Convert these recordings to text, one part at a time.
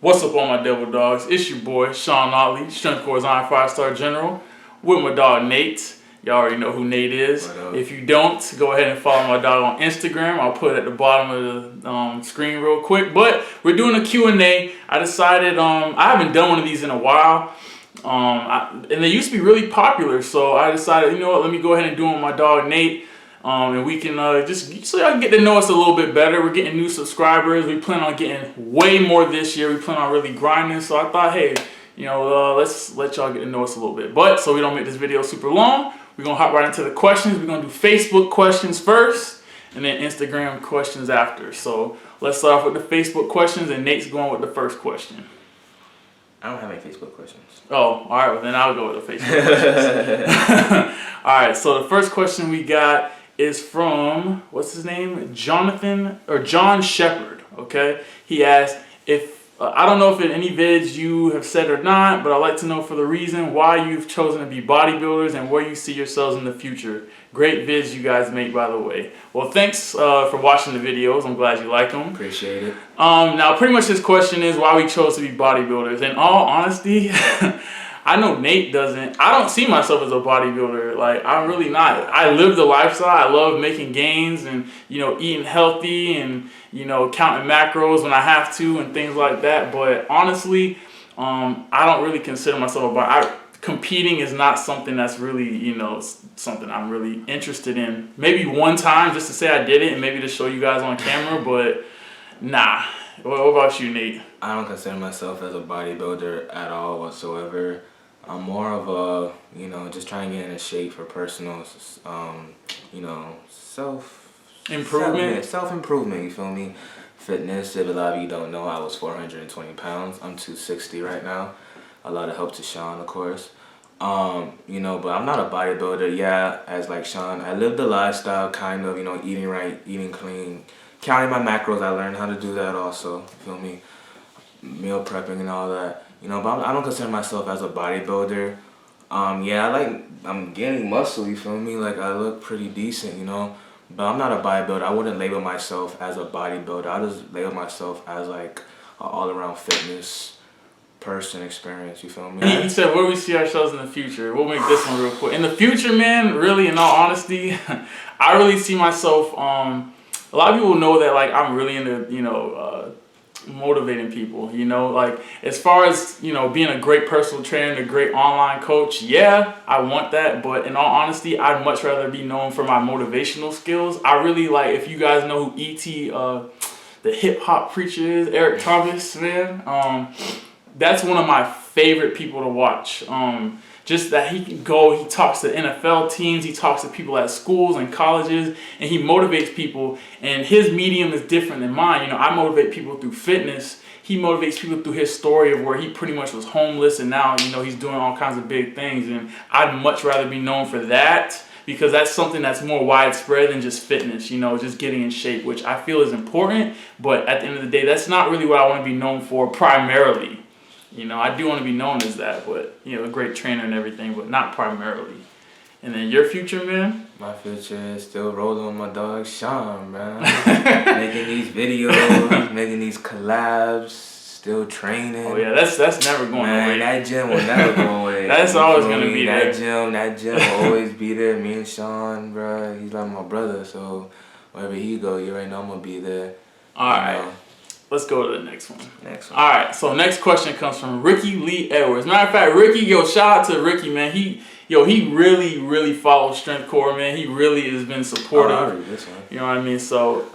What's up, all my devil dogs? It's your boy, Sean Otley, Strength Corps' Iron 5-star General, with my dog, Nate. Y'all already know who Nate is. If you don't, go ahead and follow my dog on Instagram. I'll put it at the bottom of the screen real quick. But we're doing a Q&A. I decided, I haven't done one of these in a while. And they used to be really popular, so I decided, you know what, let me go ahead and do it with my dog, Nate. And we can just so y'all can get to know us a little bit better. We're getting new subscribers. We plan on getting way more this year. We plan on really grinding. So I thought, hey, you know, let's let y'all get to know us a little bit. But so we don't make this video super long, we're gonna hop right into the questions. We're gonna do Facebook questions first, and then Instagram questions after. So let's start off with the Facebook questions, and Nate's going with the first question. I don't have any Facebook questions. Oh, all right. Well, then I'll go with the Facebook questions. All right. So the first question we got is from, what's his name? John Shepherd. Okay. He asked if, I don't know if in any vids you have said or not, but I'd like to know for the reason why you've chosen to be bodybuilders and where you see yourselves in the future. Great vids you guys make, by the way. Well, thanks for watching the videos. I'm glad you like them. Appreciate it. Now, pretty much this question is why we chose to be bodybuilders. In all honesty, I know Nate doesn't. I don't see myself as a bodybuilder. Like, I'm really not. I live the lifestyle. I love making gains and, you know, eating healthy and, you know, counting macros when I have to and things like that. But honestly, I don't really consider myself a bodybuilder. Competing is not something that's really, you know, something I'm really interested in. Maybe one time just to say I did it and maybe to show you guys on camera, but nah. What about you, Nate? I don't consider myself as a bodybuilder at all whatsoever. I'm more of a, you know, just trying to get into shape for personal, you know, Improvement? Self-improvement, you feel me? Fitness, if a lot of you don't know, I was 420 pounds. I'm 260 right now. A lot of help to Sean, of course. You know, but I'm not a bodybuilder. Yeah, as like Sean, I live the lifestyle kind of, you know, eating right, eating clean, counting my macros. I learned how to do that also, feel me? Meal prepping and all that. You know, but I don't consider myself as a bodybuilder. Yeah, I'm gaining muscle, you feel me? Like, I look pretty decent, you know? But I'm not a bodybuilder. I wouldn't label myself as a bodybuilder. I just label myself as like an all-around fitness person experience, you feel me? He said, where we see ourselves in the future. We'll make this one real quick. In the future, man, really, in all honesty, I really see myself, a lot of people know that, like, I'm really into, you know, motivating people, you know, like, as far as, you know, being a great personal trainer, a great online coach, yeah, I want that, but in all honesty, I'd much rather be known for my motivational skills. I really, like, if you guys know who E.T., the hip-hop preacher is, Eric Thomas, man, that's one of my favorite people to watch. Just that he can go, he talks to NFL teams, he talks to people at schools and colleges, and he motivates people, and his medium is different than mine. You know, I motivate people through fitness. He motivates people through his story of where he pretty much was homeless and now, you know, he's doing all kinds of big things, and I'd much rather be known for that because that's something that's more widespread than just fitness, you know, just getting in shape, which I feel is important, but at the end of the day, that's not really what I want to be known for primarily. You know, I do want to be known as that, but, you know, a great trainer and everything, but not primarily. And then your future, man? My future is still rolling with my dog Sean, man. Making these videos, making these collabs, still training. Oh, yeah, that's never going away. That gym will never go away. That's always going to be there. That gym will always be there. Me and Sean, bro, he's like my brother, so wherever he go, you already know I'm going to be there. All right. Let's go to the next one. All right, so next question comes from Ricky Lee Edwards. Matter of fact, Ricky, yo, shout out to Ricky, man. He really, really follows Strength Corps, man. He really has been supportive. Oh, I read this one. You know what I mean? So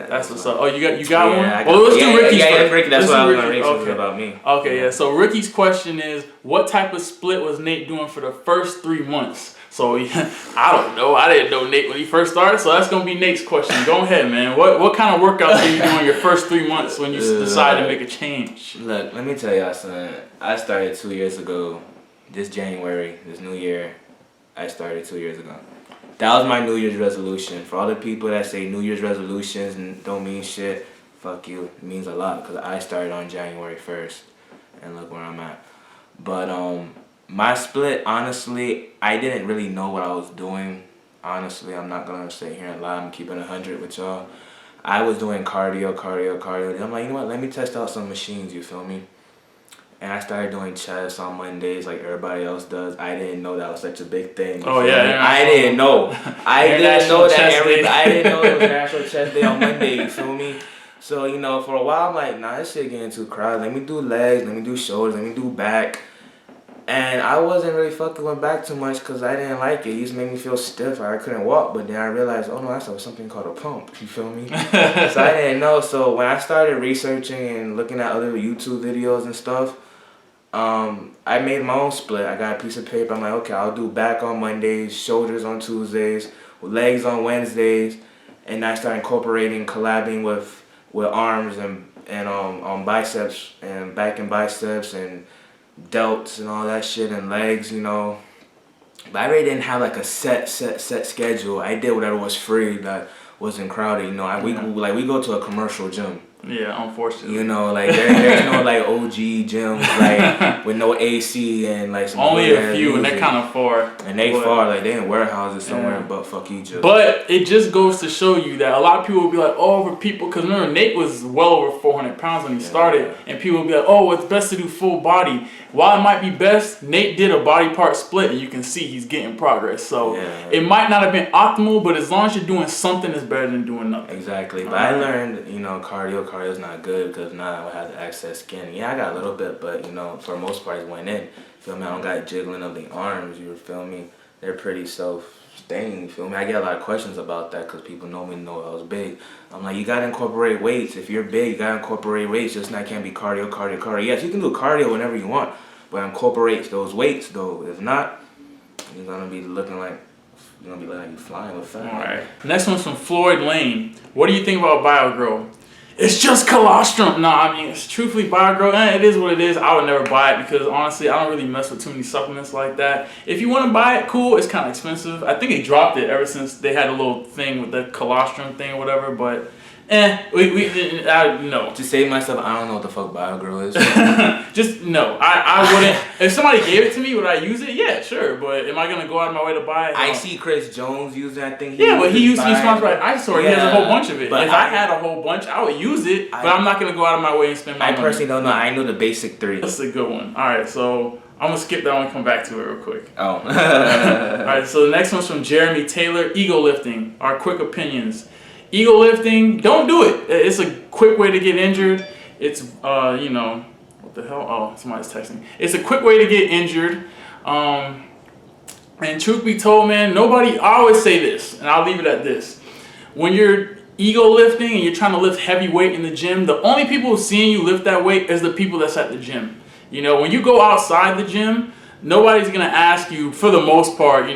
that's what's up. Oh, you got yeah, one? Well, let's do Ricky's first. Ricky, that's what I was going to read something about me. Okay, yeah. So Ricky's question is, what type of split was Nate doing for the first 3 months? So, I don't know. I didn't know Nate when he first started, so that's going to be Nate's question. Go ahead, man. What kind of workouts were you doing your first 3 months when you decided to make a change? Look, let me tell y'all something. I started 2 years ago. This January, this new year, I started 2 years ago. That was my New Year's resolution. For all the people that say New Year's resolutions and don't mean shit, fuck you. It means a lot because I started on January 1st. And look where I'm at. But, my split, honestly, I didn't really know what I was doing. Honestly, I'm not going to sit here and lie. I'm keeping 100 with y'all. I was doing cardio. Then I'm like, you know what? Let me test out some machines. You feel me? And I started doing chest on Mondays like everybody else does. I didn't know that was such a big thing. Oh yeah, I didn't know. I didn't know that I didn't know it was National Chest Day on Monday. You feel me? So you know, for a while I'm like, nah, this shit getting too crowded. Let me do legs. Let me do shoulders. Let me do back. And I wasn't really fucking with back too much because I didn't like it. It used to make me feel stiff. I couldn't walk. But then I realized, oh no, that's something called a pump. You feel me? So I didn't know. So when I started researching and looking at other YouTube videos and stuff, I made my own split. I got a piece of paper. I'm like, okay, I'll do back on Mondays, shoulders on Tuesdays, legs on Wednesdays, and I started incorporating collabing with arms and on biceps and back and biceps and delts and all that shit and legs, you know. But I really didn't have like a set schedule. I did whatever was free that wasn't crowded, you know. We go to a commercial gym. Yeah, unfortunately. You know, like there's no like OG gyms like with no AC and like some only a few, and they're kind of far. And they far, like they in warehouses somewhere, but fuck Egypt. But it just goes to show you that a lot of people will be like, oh, for people, because remember Nate was well over 400 pounds when he started, and people will be like, oh, it's best to do full body. While it might be best, Nate did a body part split, and you can see he's getting progress. So it might not have been optimal, but as long as you're doing something, it's better than doing nothing. Exactly. But I learned, you know, cardio is not good because now I have to access skin. Yeah, I got a little bit, but you know, for the most part, it went in. Feel me? I don't got jiggling of the arms. You feel me? They're pretty self-staying. Feel me? I get a lot of questions about that because people know I was big. I'm like, you gotta incorporate weights. If you're big, you gotta incorporate weights. Just not can't be cardio. Yes, you can do cardio whenever you want, but incorporate those weights though. If not, you're gonna be looking like you flying with fat. All right. Next one's from Floyd Lane. What do you think about BioGrow? It's just colostrum. No, I mean, it's truthfully BioGrow. It is what it is. I would never buy it because honestly, I don't really mess with too many supplements like that. If you want to buy it, cool. It's kind of expensive. I think they dropped it ever since they had a little thing with the colostrum thing or whatever. But no. To save myself, I don't know what the fuck BioGrow is. Just no. I wouldn't. If somebody gave it to me, would I use it? Yeah, sure. But am I gonna go out of my way to buy it? I see Chris Jones using that thing. But he used to be sponsored by Isosaur. He has a whole bunch of it. But if I had a whole bunch, I would use it. But I'm not gonna go out of my way and spend my money. I personally don't know. I know the basic 3. That's a good one. All right, so I'm gonna skip that one and come back to it real quick. Oh. All right, so the next one's from Jeremy Taylor. Ego lifting. Our quick opinions. Ego lifting, don't do it. It's a quick way to get injured. It's, you know, what the hell? Oh, somebody's texting. It's a quick way to get injured. And truth be told, man, I always say this, and I'll leave it at this. When you're ego lifting and you're trying to lift heavy weight in the gym, the only people seeing you lift that weight is the people that's at the gym. You know, when you go outside the gym, nobody's gonna ask you, for the most part,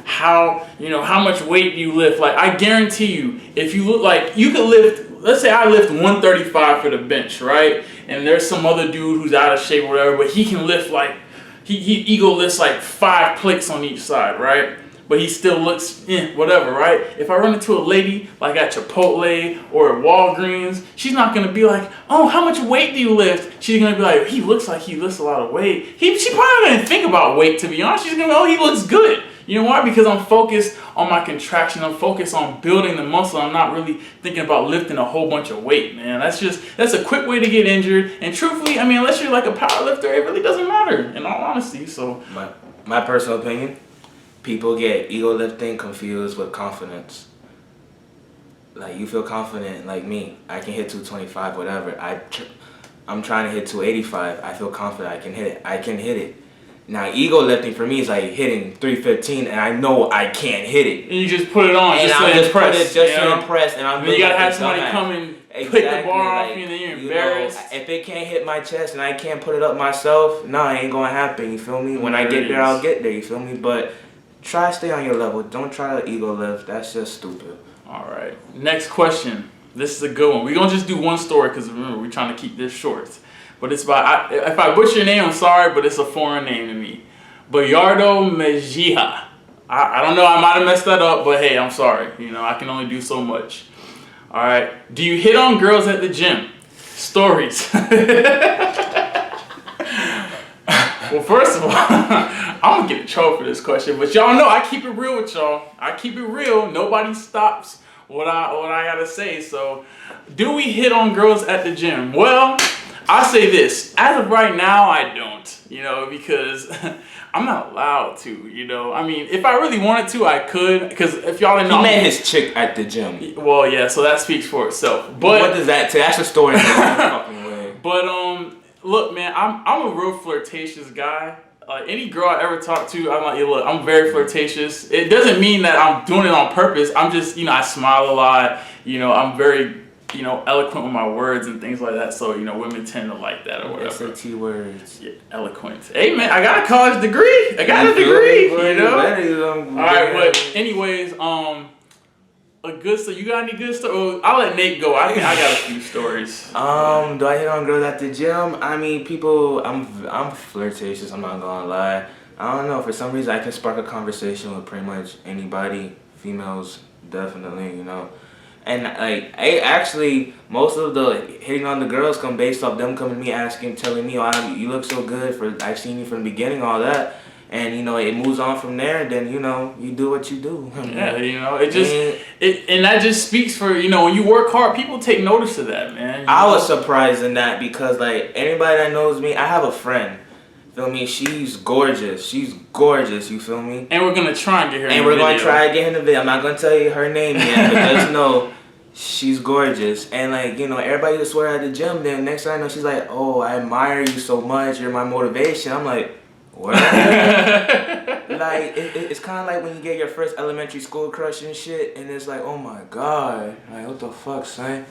how much weight do you lift? Like, I guarantee you, if you look like you could lift, let's say I lift 135 for the bench, right? And there's some other dude who's out of shape or whatever, but he can lift like he ego lifts like 5 plates on each side, right? But he still looks, whatever, right? If I run into a lady like at Chipotle or at Walgreens, she's not gonna be like, oh, how much weight do you lift? She's gonna be like, he looks like he lifts a lot of weight. She probably didn't think about weight, to be honest. She's gonna go, oh, he looks good. You know why? Because I'm focused on my contraction. I'm focused on building the muscle. I'm not really thinking about lifting a whole bunch of weight, man. That's a quick way to get injured. And truthfully, I mean, unless you're like a power lifter, it really doesn't matter, in all honesty. So my personal opinion, people get ego lifting confused with confidence. Like, you feel confident like me. I can hit 225, whatever. I'm trying to hit 285. I feel confident I can hit it. Now, ego lifting for me is like hitting 315, and I know I can't hit it. And you just put it on, and just to impress. Just to impress, and I'm. And you gotta have somebody come and pick the bar off you, and then you're embarrassed. If it can't hit my chest and I can't put it up myself, it ain't gonna happen. You feel me? When I get there, I'll get there. You feel me? But try to stay on your level. Don't try to ego lift. That's just stupid. All right. Next question. This is a good one. We're gonna just do one story because remember we're trying to keep this short. But it's by, if I butcher your name, I'm sorry, but it's a foreign name to me. Bayardo Mejia. I don't know, I might have messed that up, but hey, I'm sorry. I can only do so much. All right. Do you hit on girls at the gym? Stories. Well, first of all, I'm gonna get in trouble for this question, but y'all know I keep it real with y'all. I keep it real. Nobody stops what I gotta say. So, do we hit on girls at the gym? Well, I say this. As of right now, I don't. You know, because I'm not allowed to. You know, I mean, if I really wanted to, I could. Because if y'all didn't know, he met his chick at the gym. Well, yeah. So that speaks for itself. But what does that say? That's a story. In fucking way. But look, man, I'm a real flirtatious guy. Any girl I ever talk to, I'm like, yeah, look, I'm very flirtatious. It doesn't mean that I'm doing it on purpose. I'm just, you know, I smile a lot. You know, I'm very, you know, eloquent with my words and things like that. So, you know, women tend to like that or whatever. SAT words. Yeah, eloquent. Hey, man, I got a college degree. I got a degree, you know? All right, but anyways, a good story. You got any good story? Well, I'll let Nate go. I think I got a few stories. Do I hit on girls at the gym? I mean, people. I'm flirtatious. I'm not gonna lie. I don't know. For some reason, I can spark a conversation with pretty much anybody. Females, definitely. You know, and like, most of the hitting on the girls come based off them coming to me asking, telling me, "Oh, you look so good. I've seen you from the beginning, all that." And, you know, it moves on from there, and then, you know, you do what you do. Yeah, you know, and that just speaks for, you know, when you work hard, people take notice of that, man. I was surprised in that because, like, anybody that knows me, I have a friend, feel me? She's gorgeous, you feel me? And we're going to try and get her in the video. And we're going to try and get her in the video. I'm not going to tell you her name yet, but just know she's gorgeous. And, like, you know, everybody just swear at the gym, then next thing I know, she's like, oh, I admire you so much, you're my motivation. I'm like, what? Like, it's kind of like when you get your first elementary school crush and shit, and it's like, oh my god, like, what the fuck, son?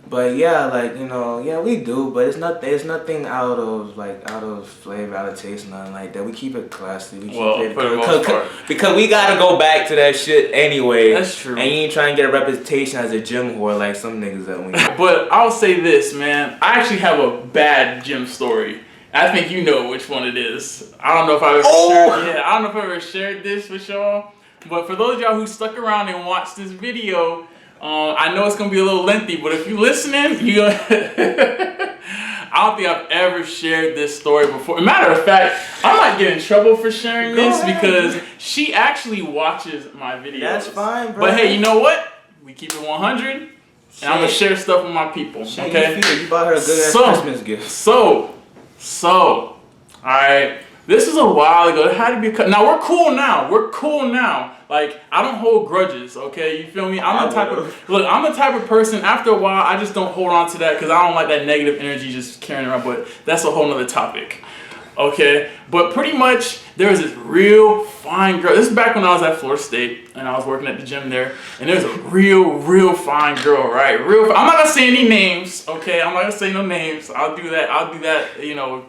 But yeah, like, you know, yeah, we do, but it's nothing out of flavor, out of taste, nothing like that. We keep it classy. We keep it for the most part. Because we gotta go back to that shit anyway. That's true. And you ain't trying to get a reputation as a gym whore like some niggas that we know. But I'll say this, man. I actually have a bad gym story. I think you know which one it is. I don't know if I ever shared this with y'all. But for those of y'all who stuck around and watched this video, I know it's gonna be a little lengthy, but if you're listening, I don't think I've ever shared this story before. Matter of fact, I might get in trouble for sharing this because she actually watches my videos. That's fine, bro. But hey, you know what? We keep it 100, and I'm gonna share stuff with my people. Okay? You bought her a good ass Christmas gift. So, alright, this was a while ago. It had to be now we're cool now. Like, I don't hold grudges, okay? You feel me? I'm the type of person, after a while, I just don't hold on to that because I don't like that negative energy just carrying around, but that's a whole nother topic. Okay? But pretty much, there was this real fine girl. This is back when I was at Florida State, and I was working at the gym there, and there's a real fine girl, right? I'm not gonna say any names, okay? I'm not gonna say no names. I'll do that, you know,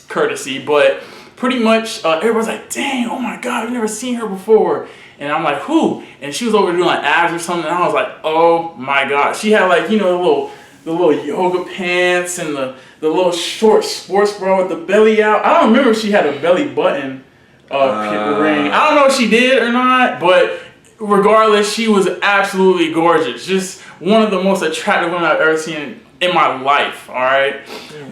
courtesy. But pretty much, everybone's like, dang, oh my God, I've never seen her before. And I'm like, who? And she was over doing like abs or something, and I was like, oh my God. She had like, you know, the little yoga pants and the little short sports bra with the belly out. I don't remember if she had a belly button ring. I don't know if she did or not, but regardless, she was absolutely gorgeous. Just one of the most attractive women I've ever seen in my life, all right?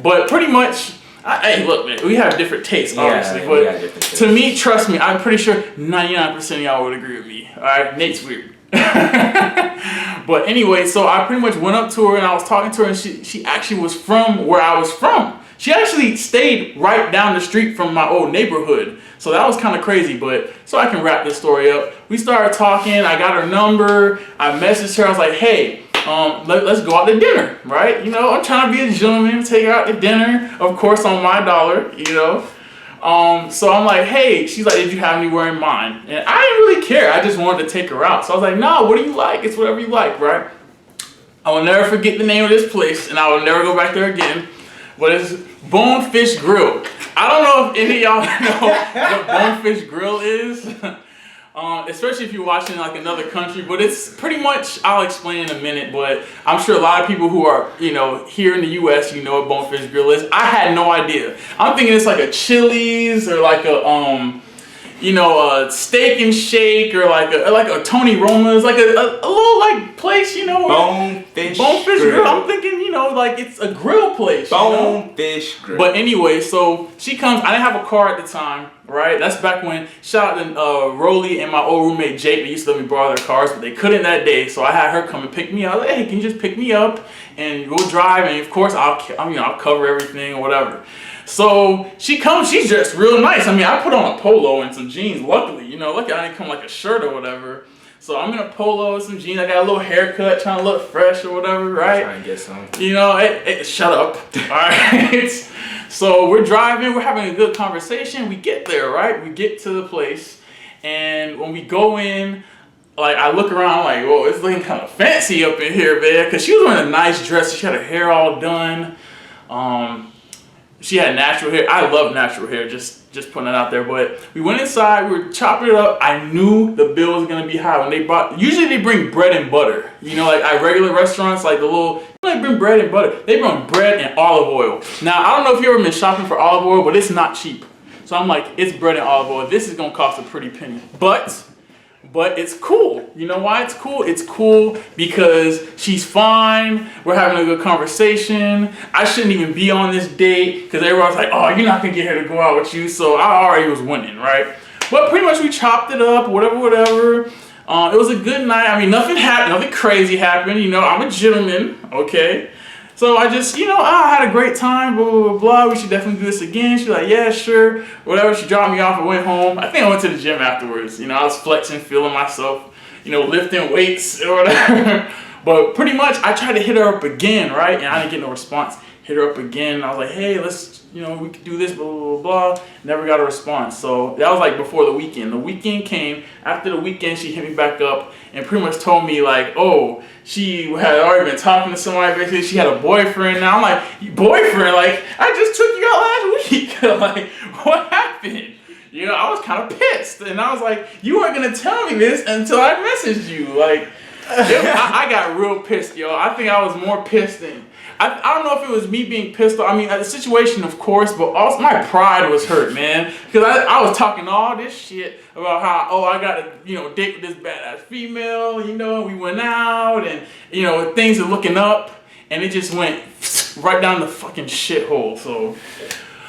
But pretty much, hey, look, man, we have different tastes, obviously. Yeah, but to me, trust me, I'm pretty sure 99% of y'all would agree with me, all right? Nate's weird. But anyway, so I pretty much went up to her and I was talking to her, and she actually was from where I was from. She actually stayed right down the street from my old neighborhood. So that was kind of crazy, but so I can wrap this story up. We started talking, I got her number, I messaged her, I was like, hey, let's go out to dinner, right? You know, I'm trying to be a gentleman, take her out to dinner, of course on my dollar, you know. So I'm like, hey, she's like, did you have anywhere in mind? And I didn't really care. I just wanted to take her out. So I was like, no, what do you like? It's whatever you like, right? I will never forget the name of this place, and I will never go back there again. But it's Bonefish Grill. I don't know if any of y'all know what Bonefish Grill is. Especially if you're watching like another country, but it's pretty much, I'll explain in a minute, but I'm sure a lot of people who are, you know, here in the US, you know what Bonefish Grill is. I had no idea. I'm thinking it's like a Chili's or like a, Steak and Shake or like a Tony Roma's, like a little like place, Bonefish Grill. I'm thinking, like it's a grill place. Bonefish Grill. But anyway, so she comes. I didn't have a car at the time, right? That's back when. Shout out to Rolly and my old roommate Jake. They used to let me borrow their cars, but they couldn't that day. So I had her come and pick me up. I was like, hey, can you just pick me up and we'll drive? And of course, I'll cover everything or whatever. So she comes, she's dressed real nice. I mean, I put on a polo and some jeans, luckily, luckily I didn't come like a shirt or whatever. So I'm in a polo and some jeans, I got a little haircut, trying to look fresh or whatever, right? Trying to get some. Shut up, all right? So we're driving, we're having a good conversation, we get there, right? We get to the place, and when we go in, like, I look around like, whoa, it's looking kind of fancy up in here, man, because she was wearing a nice dress, she had her hair all done, she had natural hair. I love natural hair, just putting it out there. But we went inside, we were chopping it up. I knew the bill was gonna be high when usually they bring bread and butter. Like at regular restaurants, like they bring bread and butter. They bring bread and olive oil. Now, I don't know if you've ever been shopping for olive oil, but it's not cheap. So I'm like, it's bread and olive oil. This is gonna cost a pretty penny. But it's cool. You know why it's cool? It's cool because she's fine. We're having a good conversation. I shouldn't even be on this date because everyone's like, oh, you're not going to get her to go out with you. So I already was winning, right? But pretty much we chopped it up, whatever. It was a good night. I mean, nothing happened. Nothing crazy happened. I'm a gentleman, okay? So I just, I had a great time, blah, blah, blah, blah. We should definitely do this again. She's like, yeah, sure, whatever. She dropped me off and went home. I think I went to the gym afterwards. I was flexing, feeling myself, lifting weights or whatever. But pretty much, I tried to hit her up again, right? And I didn't get no response. Hit her up again. I was like, hey, let's, we could do this, blah, blah, blah, blah. Never got a response. So that was like before the weekend. The weekend came. After the weekend, she hit me back up and pretty much told me like, oh, she had already been talking to somebody. Basically, she had a boyfriend. Now I'm like, boyfriend? Like, I just took you out last week. Like, what happened? I was kind of pissed. And I was like, you weren't going to tell me this until I messaged you. Like, I got real pissed, yo. I think I was more pissed than... I don't know if it was me being pissed off. I mean, at the situation, of course, but also my pride was hurt, man. Because I was talking all this shit about how, I got to, date with this badass female, we went out and, things are looking up. And it just went right down the fucking shithole. So,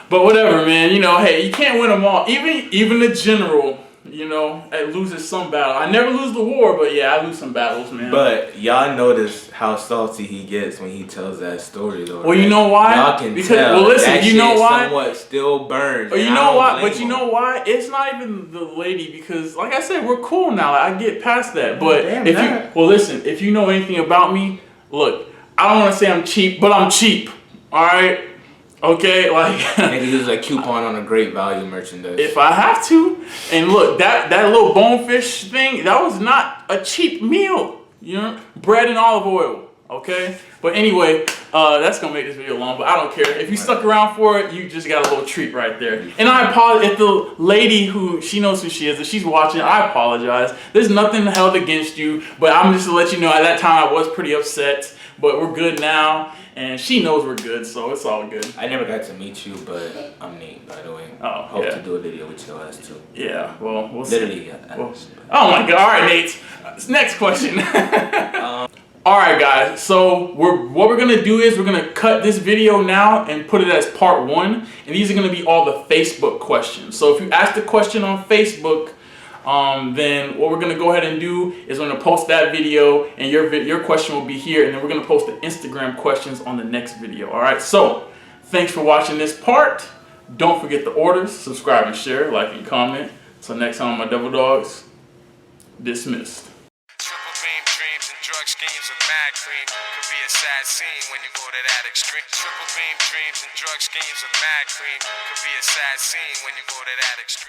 but whatever, man. Hey, you can't win them all. Even the general... it loses some battle. I never lose the war, but yeah, I lose some battles, man. But y'all notice how salty he gets when he tells that story, though. Well, you know why? Y'all can tell. Well, listen, you know why? Somewhat still burns. Or you know why? But you know why? It's not even the lady because, like I said, we're cool now. I get past that. But if you know anything about me, look, I don't want to say I'm cheap, but I'm cheap. All right. Okay, like nigga use a coupon on a great value merchandise. If I have to, and look, that little bonefish thing, that was not a cheap meal. Bread and olive oil. Okay, but anyway, that's gonna make this video long, but I don't care. If you stuck around for it, you just got a little treat right there. And I apologize if the lady she knows who she is, if she's watching, I apologize. There's nothing held against you, but I'm just to let you know at that time I was pretty upset, but we're good now. And she knows we're good, so it's all good. I never got to meet you, but I'm Nate, by the way. Oh, Hope to do a video with your ass, too. Yeah, well, we'll Literally, see. Oh, my God. All right, Nate. Next question. All right, guys. So what we're going to do is we're going to cut this video now and put it as part 1. And these are going to be all the Facebook questions. So if you ask the question on Facebook, then what we're going to go ahead and do is we're going to post that video and your question will be here, and then we're going to post the Instagram questions on the next video. All right, so thanks for watching this part. Don't forget the orders, subscribe and share, like and comment. So next time, my double dogs, dismissed. Triple beam dreams and drug schemes of mad cream could be a sad scene when you go to that extreme. Triple beam dreams and drug schemes of mad cream could be a sad scene when you go to that extreme.